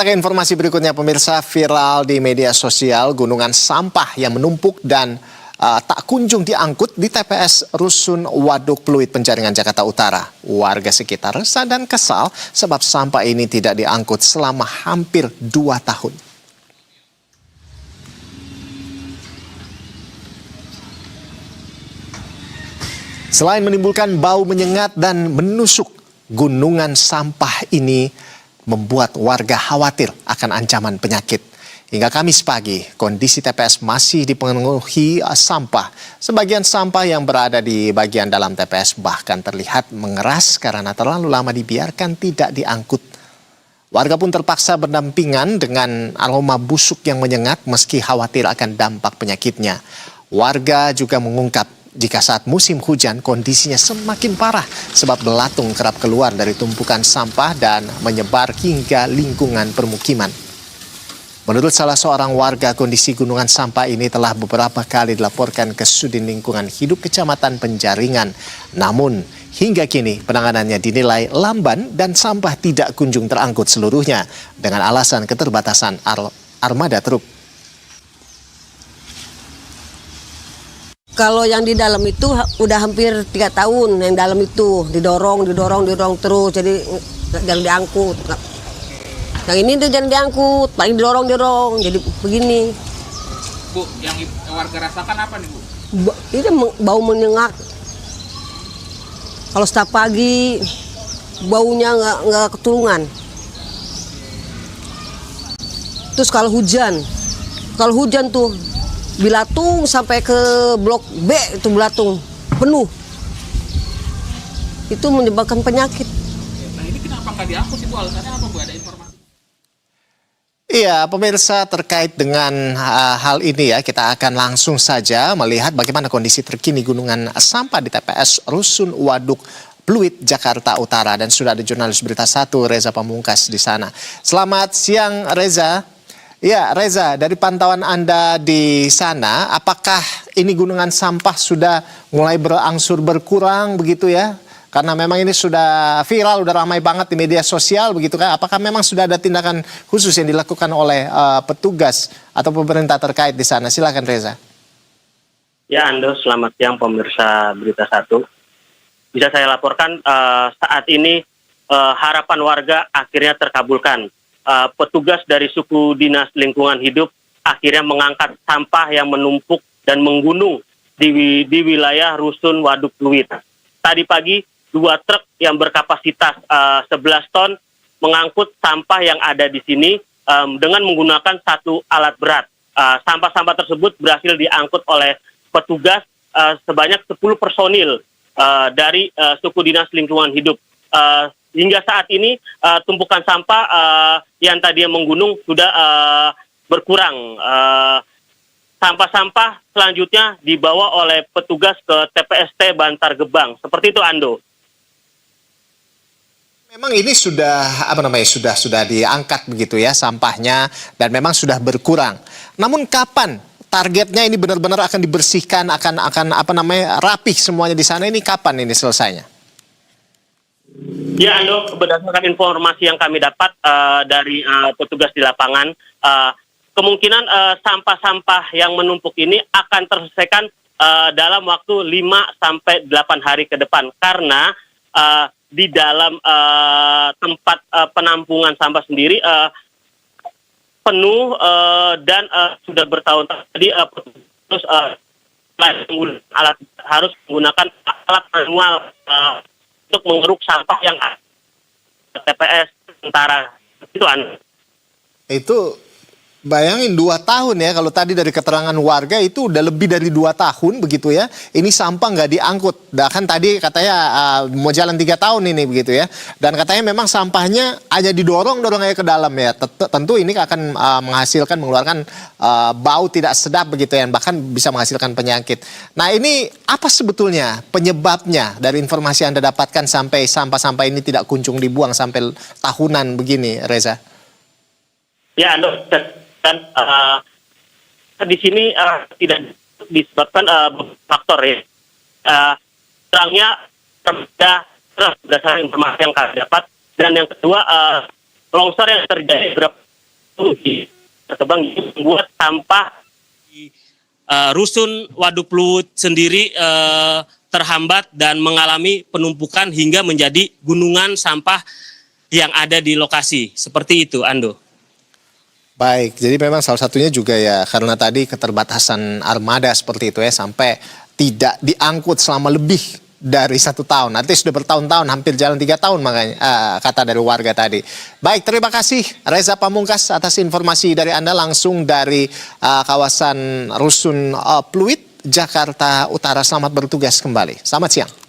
Ke informasi berikutnya, pemirsa, viral di media sosial gunungan sampah yang menumpuk dan tak kunjung diangkut di TPS Rusun Waduk Pluit, Penjaringan, Jakarta Utara. Warga sekitar resah dan kesal sebab sampah ini tidak diangkut selama hampir 2 tahun. Selain menimbulkan bau menyengat dan menusuk, gunungan sampah ini membuat warga khawatir akan ancaman penyakit. Hingga Kamis pagi, kondisi TPS masih dipenuhi sampah. Sebagian sampah yang berada di bagian dalam TPS bahkan terlihat mengeras karena terlalu lama dibiarkan tidak diangkut. Warga pun terpaksa berdampingan dengan aroma busuk yang menyengat meski khawatir akan dampak penyakitnya. Warga juga mengungkap jika saat musim hujan kondisinya semakin parah sebab belatung kerap keluar dari tumpukan sampah dan menyebar hingga lingkungan permukiman. Menurut salah seorang warga, kondisi gunungan sampah ini telah beberapa kali dilaporkan ke Sudin Lingkungan Hidup Kecamatan Penjaringan. Namun hingga kini penanganannya dinilai lamban dan sampah tidak kunjung terangkut seluruhnya dengan alasan keterbatasan armada truk. Kalau yang di dalam itu udah hampir 3 tahun, yang dalam itu didorong terus, jadi jangan diangkut. Yang ini tuh jangan diangkut, paling didorong, jadi begini. Bu, yang warga rasakan apa nih, Bu? Ini bau menyengat. Kalau setiap pagi baunya nggak ketulungan. Terus kalau hujan tuh bilatung sampai ke blok B itu belatung penuh. Itu menyebabkan penyakit. Nah ini kenapa nggak diangkut sih, Bu? Alasannya apa, Bu? Ada informasi? Iya, pemirsa, terkait dengan hal ini ya, kita akan langsung saja melihat bagaimana kondisi terkini gunungan sampah di TPS Rusun Waduk Pluit, Jakarta Utara. Dan sudah ada jurnalis Berita 1 Reza Pamungkas di sana. Selamat siang, Reza. Ya, Reza, dari pantauan Anda di sana, apakah ini gunungan sampah sudah mulai berangsur berkurang begitu ya? Karena memang ini sudah viral, sudah ramai banget di media sosial begitu kan? Apakah memang sudah ada tindakan khusus yang dilakukan oleh petugas atau pemerintah terkait di sana? Silakan, Reza. Ya, Ando, selamat siang pemirsa Berita 1. Bisa saya laporkan saat ini harapan warga akhirnya terkabulkan. Petugas dari suku Dinas Lingkungan Hidup akhirnya mengangkat sampah yang menumpuk dan menggunung di wilayah Rusun Waduk Pluit. Tadi pagi 2 truk yang berkapasitas 11 ton mengangkut sampah yang ada di sini dengan menggunakan 1 alat berat. Sampah-sampah tersebut berhasil diangkut oleh petugas sebanyak 10 personil dari suku Dinas Lingkungan Hidup. Hingga saat ini tumpukan sampah yang tadinya menggunung sudah berkurang. Sampah-sampah selanjutnya dibawa oleh petugas ke TPST Bantar Gebang. Seperti itu, Ando. Memang ini sudah sudah diangkat begitu ya sampahnya dan memang sudah berkurang. Namun kapan targetnya ini benar-benar akan dibersihkan, akan rapih semuanya di sana, ini kapan ini selesainya? Ya, Ando, berdasarkan informasi yang kami dapat dari petugas di lapangan, kemungkinan sampah-sampah yang menumpuk ini akan terselesaikan dalam waktu 5-8 hari ke depan. Karena di dalam tempat penampungan sampah sendiri penuh dan sudah bertahun-tahun. Jadi terus harus menggunakan alat manual untuk mengeruk sampah yang ada di TPS sementara. Itu bayangin 2 tahun ya, kalau tadi dari keterangan warga itu udah lebih dari 2 tahun begitu ya. Ini sampah nggak diangkut. Bahkan tadi katanya mau jalan 3 tahun ini begitu ya. Dan katanya memang sampahnya hanya didorong aja ke dalam ya. Tentu ini akan mengeluarkan bau tidak sedap begitu ya. Bahkan bisa menghasilkan penyakit. Nah, ini apa sebetulnya penyebabnya dari informasi yang Anda dapatkan sampai sampah-sampah ini tidak kunjung dibuang sampai tahunan begini, Reza? Ya, Ando, dan di sini tidak disebabkan faktor ya. Terangnya berdasarkan informasi yang kami dapat, dan yang kedua longsor yang terjadi beberapa berkembang membuat sampah Rusun Waduk Pluit sendiri terhambat dan mengalami penumpukan hingga menjadi gunungan sampah yang ada di lokasi. Seperti itu, Ando. Baik, jadi memang salah satunya juga ya karena tadi keterbatasan armada seperti itu ya sampai tidak diangkut selama lebih dari 1 tahun. Nanti sudah bertahun-tahun, hampir jalan 3 tahun makanya kata dari warga tadi. Baik, terima kasih Reza Pamungkas atas informasi dari Anda langsung dari kawasan Rusun Pluit, Jakarta Utara. Selamat bertugas kembali. Selamat siang.